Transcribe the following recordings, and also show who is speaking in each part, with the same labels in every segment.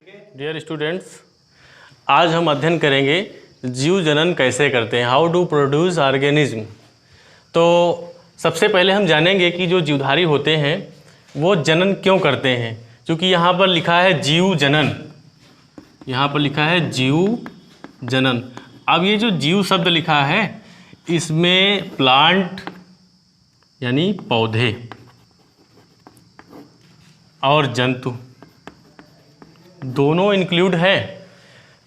Speaker 1: Dear students, आज हम अध्ययन करेंगे जीव जनन कैसे करते हैं, हाउ डू प्रोड्यूस ऑर्गेनिज्म। तो सबसे पहले हम जानेंगे कि जो जीवधारी होते हैं वो जनन क्यों करते हैं। क्योंकि यहाँ पर लिखा है जीव जनन, यहाँ पर लिखा है जीव जनन। अब ये जो जीव शब्द लिखा है इसमें प्लांट यानी पौधे और जंतु दोनों इंक्लूड है।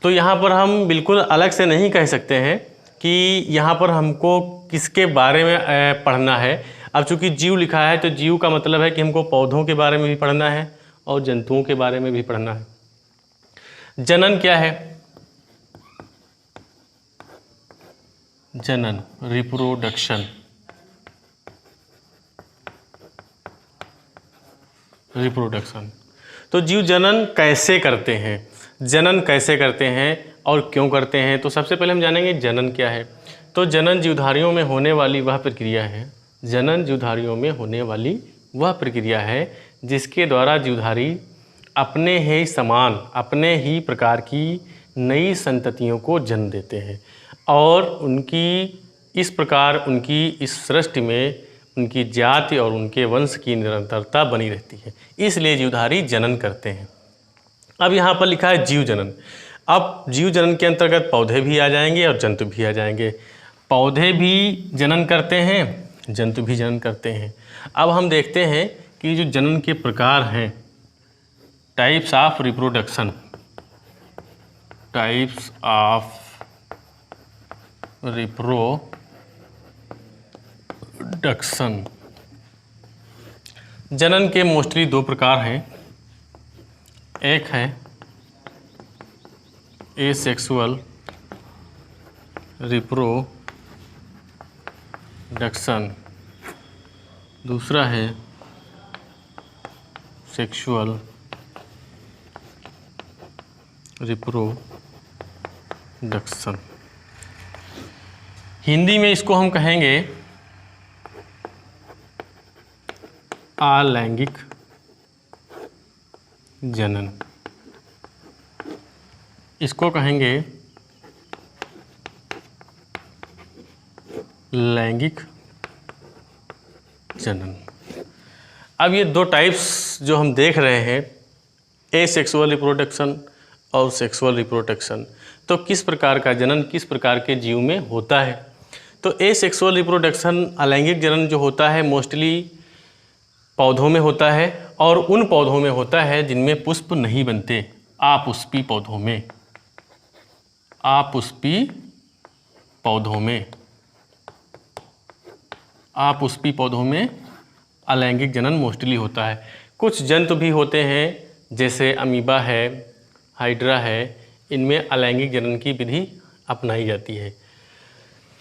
Speaker 1: तो यहाँ पर हम बिल्कुल अलग से नहीं कह सकते हैं कि यहाँ पर हमको किसके बारे में पढ़ना है। अब चूँकि जीव लिखा है तो जीव का मतलब है कि हमको पौधों के बारे में भी पढ़ना है और जंतुओं के बारे में भी पढ़ना है। जनन क्या है? जनन रिप्रोडक्शन, रिप्रोडक्शन। तो जीव जनन कैसे करते हैं, जनन कैसे करते हैं और क्यों करते हैं। तो सबसे पहले हम जानेंगे जनन क्या है। तो जनन जीवधारियों में होने वाली वह प्रक्रिया है, जनन जीवधारियों में होने वाली वह प्रक्रिया है जिसके द्वारा जीवधारी अपने ही समान, अपने ही प्रकार की नई संततियों को जन्म देते हैं और उनकी इस प्रकार उनकी इस सृष्टि में उनकी जाति और उनके वंश की निरंतरता बनी रहती है, इसलिए जीवधारी जनन करते हैं। अब यहाँ पर लिखा है जीव जनन। अब जीव जनन के अंतर्गत पौधे भी आ जाएंगे और जंतु भी आ जाएंगे। पौधे भी जनन करते हैं, जंतु भी जनन करते हैं। अब हम देखते हैं कि जो जनन के प्रकार हैं, types of reproduction, types of reproduction. जनन के मोस्टली दो प्रकार हैं। एक है एसेक्सुअल रिप्रोडक्शन, दूसरा है सेक्सुअल रिप्रोडक्शन। हिंदी में इसको हम कहेंगे अलैंगिक जनन, इसको कहेंगे लैंगिक जनन। अब ये दो टाइप्स जो हम देख रहे हैं, एसेक्सुअल रिप्रोडक्शन और सेक्सुअल रिप्रोडक्शन, तो किस प्रकार का जनन किस प्रकार के जीव में होता है। तो एसेक्सुअल रिप्रोडक्शन अलैंगिक जनन जो होता है मोस्टली पौधों में होता है और उन पौधों में होता है जिनमें पुष्प नहीं बनते, अपुष्पी पौधों में, अपुष्पी पौधों में, अपुष्पी पौधों में अलैंगिक जनन मोस्टली होता है। कुछ जंतु भी होते हैं जैसे अमीबा है, हाइड्रा है, इनमें अलैंगिक जनन की विधि अपनाई जाती है।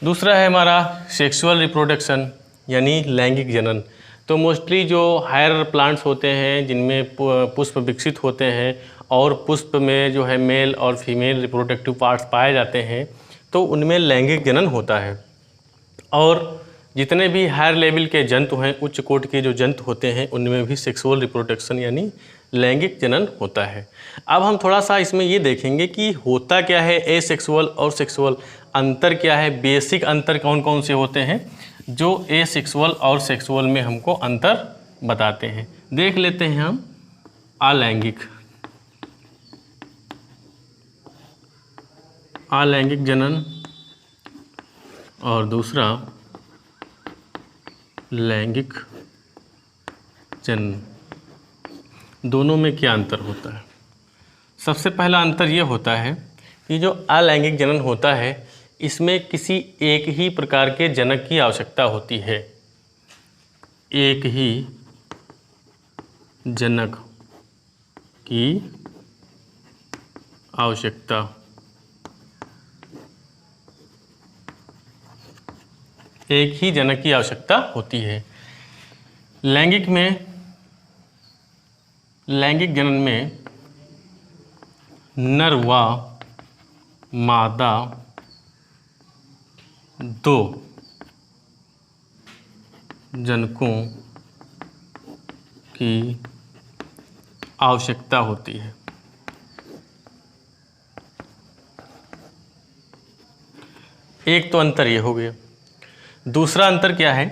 Speaker 1: दूसरा है हमारा सेक्सुअल रिप्रोडक्शन यानी लैंगिक जनन। तो मोस्टली जो हायर प्लांट्स होते हैं जिनमें पुष्प विकसित होते हैं और पुष्प में जो है मेल और फीमेल रिप्रोडक्टिव पार्ट्स पाए जाते हैं, तो उनमें लैंगिक जनन होता है। और जितने भी हायर लेवल के जंतु हैं, उच्च कोटि के जो जंतु होते हैं, उनमें भी सेक्सुअल रिप्रोडक्शन यानी लैंगिक जनन होता है। अब हम थोड़ा सा इसमें ये देखेंगे कि होता क्या है एसेक्सुअल और सेक्सुअल, अंतर क्या है, बेसिक अंतर कौन कौन से होते हैं जो एसेक्सुअल और सेक्सुअल में हमको अंतर बताते हैं। देख लेते हैं हम अलैंगिक, अलैंगिक जनन और दूसरा लैंगिक जनन, दोनों में क्या अंतर होता है। सबसे पहला अंतर ये होता है कि जो अलैंगिक जनन होता है इसमें किसी एक ही प्रकार के जनक की आवश्यकता होती है, एक ही जनक की आवश्यकता, एक ही जनक की आवश्यकता होती है। लैंगिक में, लैंगिक जनन में नर व मादा दो जनकों की आवश्यकता होती है। एक तो अंतर ये हो गया। दूसरा अंतर क्या है?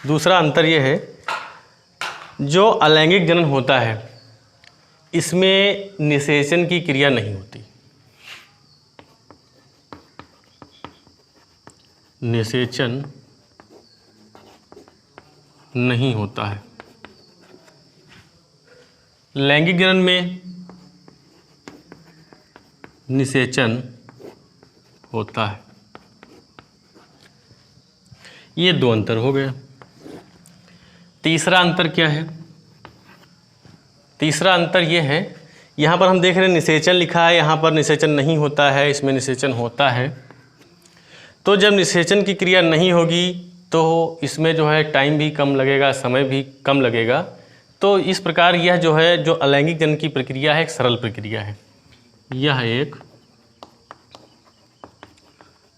Speaker 1: दूसरा अंतर ये है, जो अलैंगिक जनन होता है इसमें निषेचन की क्रिया नहीं होती। निषेचन नहीं होता है। लैंगिक जनन में निषेचन होता है। ये दो अंतर हो गया। तीसरा अंतर क्या है? तीसरा अंतर ये है, यहाँ पर हम देख रहे हैं निषेचन लिखा है, यहाँ पर निषेचन नहीं होता है, इसमें निषेचन होता है। तो जब निषेचन की क्रिया नहीं होगी तो इसमें जो है टाइम भी कम लगेगा, समय भी कम लगेगा। तो इस प्रकार यह जो है, जो अलैंगिक जनन की प्रक्रिया है, एक सरल प्रक्रिया है। यह एक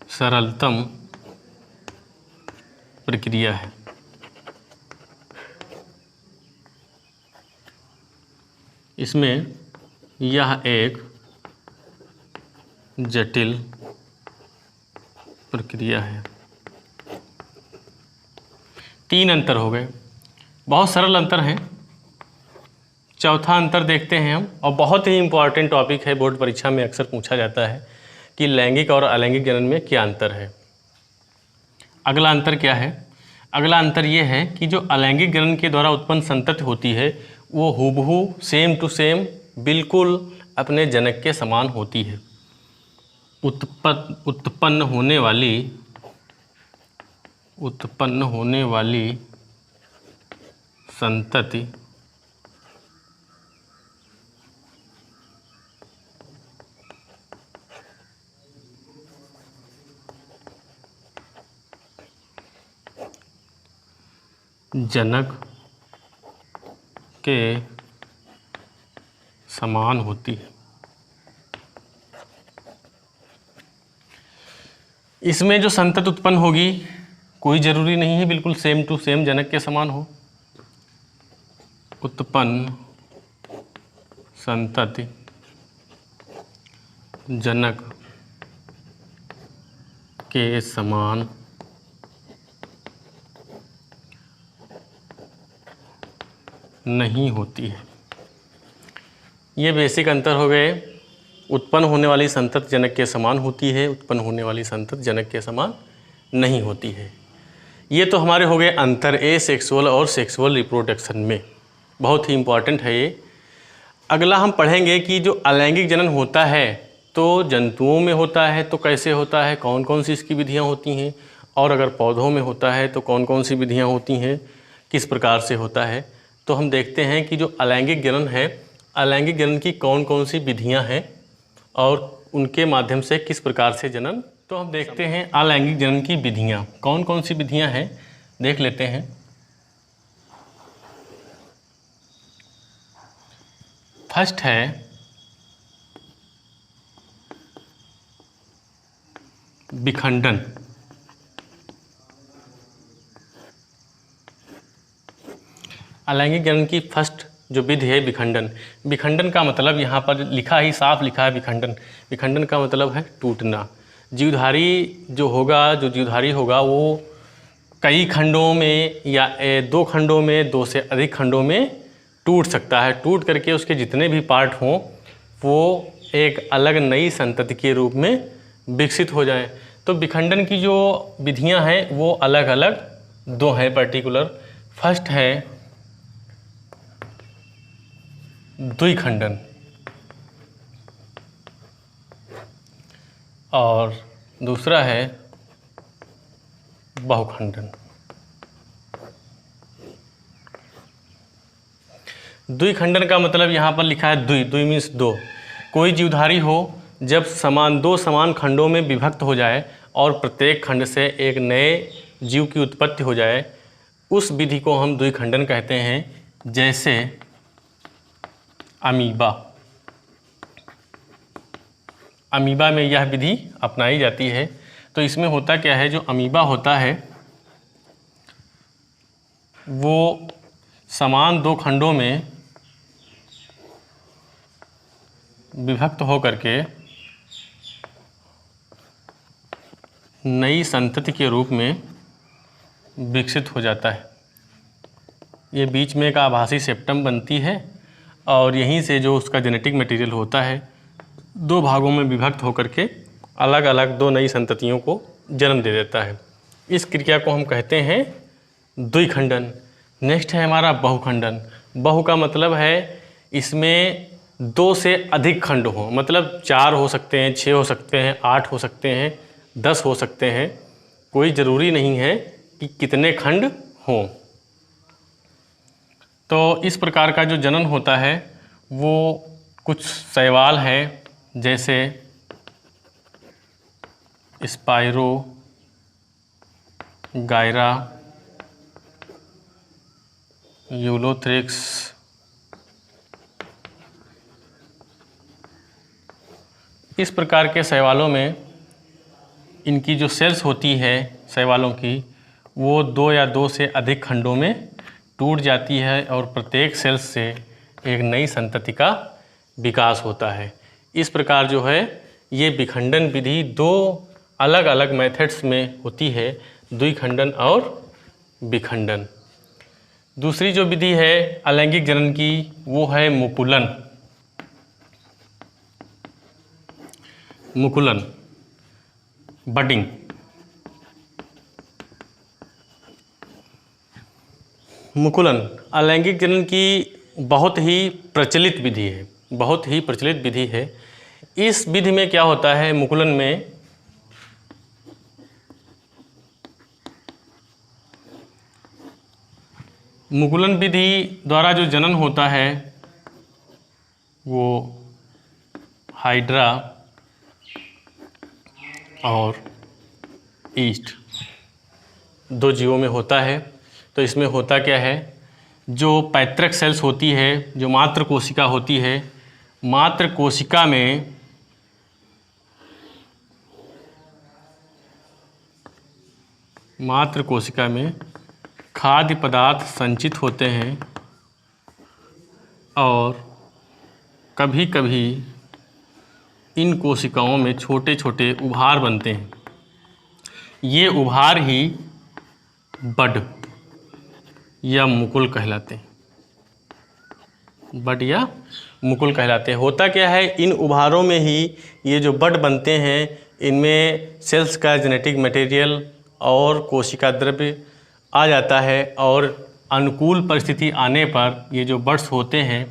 Speaker 1: सरलतम प्रक्रिया है। इसमें यह एक जटिल प्रक्रिया है। तीन अंतर हो गए, बहुत सरल अंतर हैं। चौथा अंतर देखते हैं हम, और बहुत ही इम्पॉर्टेंट टॉपिक है, बोर्ड परीक्षा में अक्सर पूछा जाता है कि लैंगिक और अलैंगिक जनन में क्या अंतर है। अगला अंतर क्या है? अगला अंतर ये है कि जो अलैंगिक जनन के द्वारा उत्पन्न संतति होती है वो हूबहू सेम टू सेम बिल्कुल अपने जनक के समान होती है। उत्पन्न होने वाली संतति जनक के समान होती है। इसमें जो संतति उत्पन्न होगी कोई ज़रूरी नहीं है बिल्कुल सेम टू सेम जनक के समान हो। उत्पन्न संतति जनक के समान नहीं होती है। ये बेसिक अंतर हो गए। उत्पन्न होने वाली संतति जनक के समान होती है, उत्पन्न होने वाली संतति जनक के समान नहीं होती है। ये तो हमारे हो गए अंतर ए सेक्सुअल और सेक्सुअल रिप्रोडक्शन में, बहुत ही इम्पॉर्टेंट है ये। अगला हम पढ़ेंगे कि जो अलैंगिक जनन होता है तो जंतुओं में होता है तो कैसे होता है, कौन कौन सी इसकी विधियाँ होती हैं, और अगर पौधों में होता है तो कौन कौन सी विधियाँ होती हैं, किस प्रकार से होता है। तो हम देखते हैं कि जो अलैंगिक जनन है, अलैंगिक जनन की कौन कौन सी विधियां हैं और उनके माध्यम से किस प्रकार से जनन। तो हम देखते हैं अलैंगिक जनन की विधियां, कौन कौन सी विधियां हैं देख लेते हैं। फर्स्ट है विखंडन। अलैंगिक जनन की फर्स्ट जो विधि है विखंडन। विखंडन का मतलब यहाँ पर लिखा ही साफ लिखा है विखंडन। विखंडन का मतलब है टूटना। जीवधारी जो होगा, जो जीवधारी होगा वो कई खंडों में या दो खंडों में, दो से अधिक खंडों में टूट सकता है। टूट करके उसके जितने भी पार्ट हों वो एक अलग नई संतति के रूप में विकसित हो जाएं। तो विखंडन की जो विधियां हैं वो अलग अलग दो हैं पर्टिकुलर। फर्स्ट है द्विखंडन और दूसरा है बहुखंडन। द्विखंडन का मतलब यहाँ पर लिखा है द्वि मीन्स दो। कोई जीवधारी हो जब दो समान खंडों में विभक्त हो जाए और प्रत्येक खंड से एक नए जीव की उत्पत्ति हो जाए, उस विधि को हम द्विखंडन कहते हैं। जैसे अमीबा। अमीबा में यह विधि अपनाई जाती है। तो इसमें होता क्या है, जो अमीबा होता है वो समान दो खंडों में विभक्त हो करके नई संतति के रूप में विकसित हो जाता है। ये बीच में एक आभासी सेप्टम बनती है और यहीं से जो उसका जेनेटिक मटेरियल होता है दो भागों में विभक्त होकर के अलग अलग दो नई संततियों को जन्म दे देता है। इस क्रिया को हम कहते हैं द्विखंडन। नेक्स्ट है हमारा बहुखंडन। बहु का मतलब है इसमें दो से अधिक खंड हो, मतलब 4 हो सकते हैं, 6 हो सकते हैं, 8 हो सकते हैं, 10 हो सकते हैं, कोई ज़रूरी नहीं है कि कितने खंड हों। तो इस प्रकार का जो जनन होता है वो कुछ शैवाल है, जैसे स्पाइरो गायरा, यूलोथ्रिक्स, इस प्रकार के शैवालों में इनकी जो सेल्स होती है शैवालों की वो 2 या 2 से अधिक खंडों में टूट जाती है और प्रत्येक सेल्स से एक नई संतति का विकास होता है। इस प्रकार जो है ये विखंडन विधि 2 अलग अलग मेथड्स में होती है, द्विखंडन और विखंडन। दूसरी जो विधि है अलैंगिक जनन की वो है मुकुलन। मुकुलन, बडिंग। मुकुलन अलैंगिक जनन की बहुत ही प्रचलित विधि है, बहुत ही प्रचलित विधि है। इस विधि में क्या होता है, मुकुलन में मुकुलन विधि द्वारा जो जनन होता है वो हाइड्रा और ईस्ट 2 जीवों में होता है। तो इसमें होता क्या है, जो पैतृक सेल्स होती है, जो मातृ कोशिका होती है, मातृ कोशिका में खाद्य पदार्थ संचित होते हैं और कभी कभी इन कोशिकाओं में छोटे छोटे उभार बनते हैं। ये उभार ही बड या मुकुल कहलाते हैं, बड या मुकुल कहलाते हैं। होता क्या है, इन उभारों में ही ये जो बड बनते हैं इनमें सेल्स का जेनेटिक मटेरियल और कोशिका द्रव्य आ जाता है और अनुकूल परिस्थिति आने पर ये जो बड्स होते हैं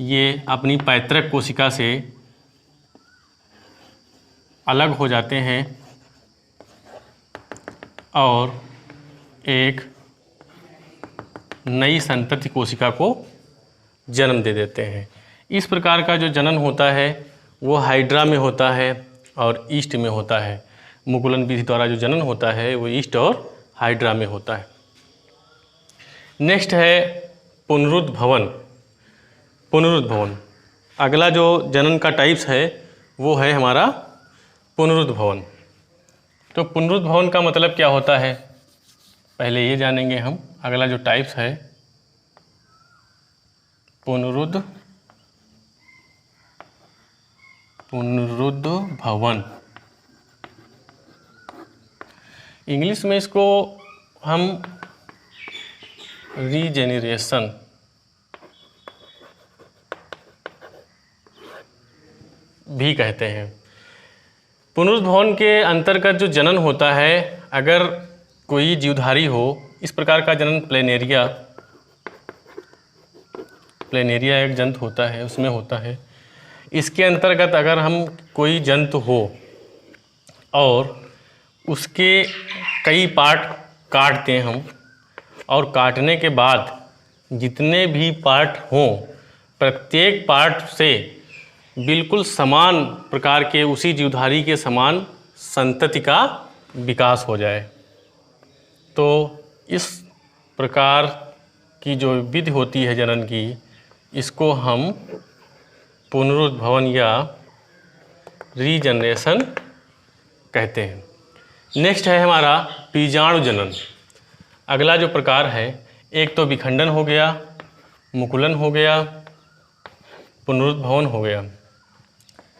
Speaker 1: ये अपनी पैतृक कोशिका से अलग हो जाते हैं और एक नई संतति कोशिका को जन्म दे देते हैं। इस प्रकार का जो जनन होता है वो हाइड्रा में होता है और ईस्ट में होता है। मुकुलन विधि द्वारा जो जनन होता है वो ईस्ट और हाइड्रा में होता है। नेक्स्ट है पुनरुद्भवन। पुनरुद्भवन अगला जो जनन का टाइप्स है वो है हमारा पुनरुद्भवन। तो पुनरुद्भवन का मतलब क्या होता है पहले ये जानेंगे हम। अगला जो टाइप्स है पुनरुद्भवन, इंग्लिश में इसको हम रीजेनरेशन भी कहते हैं। पुनरुद्भवन के अंतर्गत जो जनन होता है, अगर कोई जीवधारी हो, इस प्रकार का जनन प्लेनेरिया एक जंतु होता है उसमें होता है। इसके अंतर्गत अगर हम कोई जंतु हो और उसके कई पार्ट काटते हैं हम और काटने के बाद जितने भी पार्ट हों प्रत्येक पार्ट से बिल्कुल समान प्रकार के उसी जीवधारी के समान संतति का विकास हो जाए, तो इस प्रकार की जो विधि होती है जनन की, इसको हम पुनरुद्भवन या रीजनरेशन कहते हैं। नेक्स्ट है हमारा बीजाणु जनन। अगला जो प्रकार है, एक तो विखंडन हो गया, मुकुलन हो गया, पुनरुद्भवन हो गया,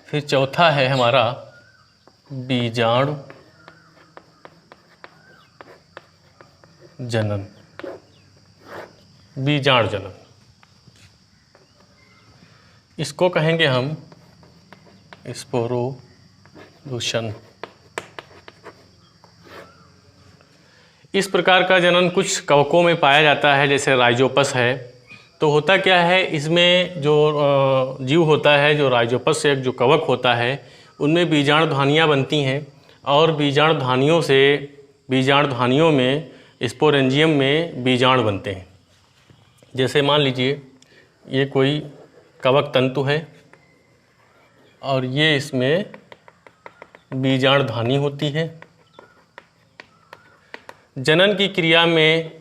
Speaker 1: फिर चौथा है हमारा बीजाणु जनन, बीजाणु जनन, इसको कहेंगे हम स्पोरोदूषण। इस प्रकार का जनन कुछ कवकों में पाया जाता है, जैसे राइजोपस है। तो होता क्या है, इसमें जो जीव होता है, जो राइजोपस से एक जो कवक होता है, उनमें बीजाणुधानियाँ बनती हैं और बीजाणुधानियों में स्पोरेंजियम में बीजाणु बनते हैं। जैसे मान लीजिए ये कोई कवक तंतु है और ये इसमें बीजाणुधानी होती है। जनन की क्रिया में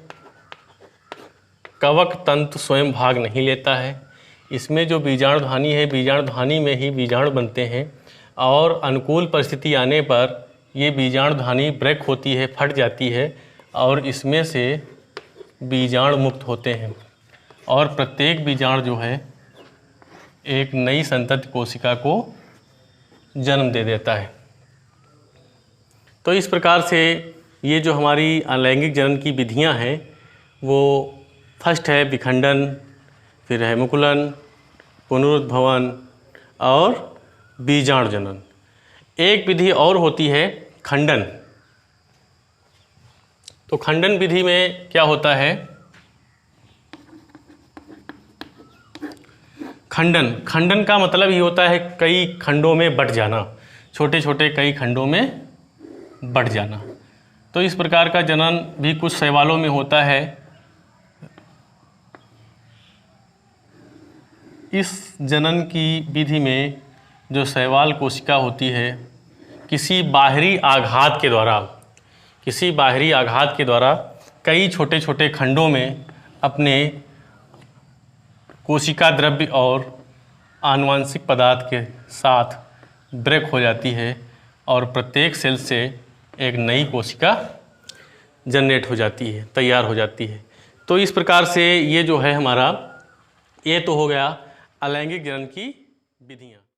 Speaker 1: कवक तंतु स्वयं भाग नहीं लेता है, इसमें जो बीजाणुधानी है, बीजाणुधानी में ही बीजाणु बनते हैं और अनुकूल परिस्थिति आने पर ये बीजाणुधानी ब्रेक होती है, फट जाती है और इसमें से बीजाणु मुक्त होते हैं और प्रत्येक बीजाणु जो है एक नई संतति कोशिका को जन्म दे देता है। तो इस प्रकार से ये जो हमारी अलैंगिक जनन की विधियां हैं वो फर्स्ट है विखंडन, फिर है मुकुलन, पुनरुद्भवन और बीजाणु जनन। एक विधि और होती है खंडन। तो खंडन विधि में क्या होता है, खंडन का मतलब ये होता है कई खंडों में बंट जाना, छोटे छोटे कई खंडों में बंट जाना। तो इस प्रकार का जनन भी कुछ शैवालों में होता है। इस जनन की विधि में जो शैवाल कोशिका होती है, किसी बाहरी आघात के द्वारा कई छोटे छोटे खंडों में अपने कोशिका द्रव्य और आनुवांशिक पदार्थ के साथ ब्रेक हो जाती है और प्रत्येक सेल से एक नई कोशिका जनरेट हो जाती है, तैयार हो जाती है। तो इस प्रकार से ये जो है हमारा, ये तो हो गया अलैंगिक जनन की विधियाँ।